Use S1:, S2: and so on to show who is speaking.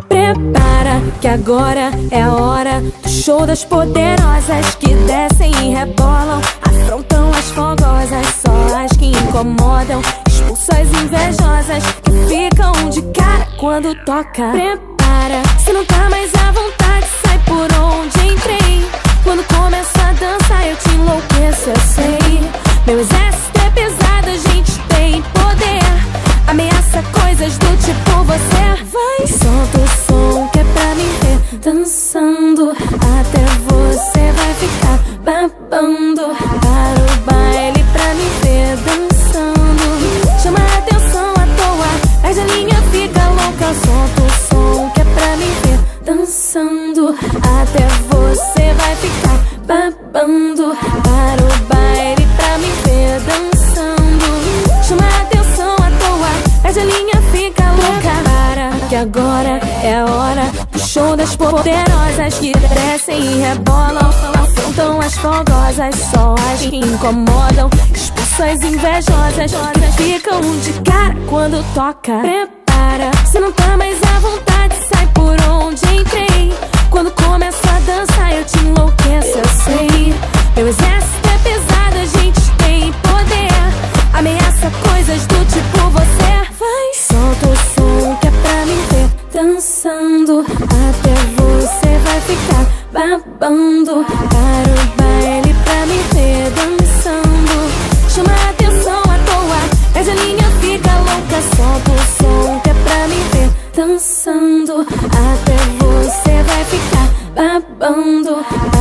S1: Prepara que agora é a hora do show das poderosas que descem e rebolam, afrontam as fogosas, só as que incomodam, expulsam as invejosas que ficam de cara quando toca. Prepara, se não tá mais à vontade, sai por onde entrei. Quando começa a dançar eu te enlouqueço, eu sei. Meu exército é pesado, a gente tem poder, ameaça coisas do tipo você. Vai, solta o som que é pra me ver dançando, até você vai ficar babando. Para o baile pra me ver dançando, chama a atenção à toa, perde a linha, fica louca. Solta o som que é pra me ver dançando, até você vai ficar babando. Para o baile pra me ver dançando, chama a atenção à toa, perde a linha, fica louca. Para que agora é a hora do show das poderosas que descem e rebolam, afrontam as fogosas, só as que incomodam, expulsam as invejosas que ficam de cara quando toca. Prepara, se não tá mais à vontade, sai por onde entrei. Quando começa a dançar eu te enlouqueço, eu sei. Meu exército é pesado, a gente tem poder, ameaça coisas do tipo você. Vai, solta o som que é pra me ver dançando, até você vai ficar babando. Para o baile pra me ver dançando, chama a atenção à toa, perde a linha, fica louca. Solta o som que é pra me ver dançando, até você vai ficar babando.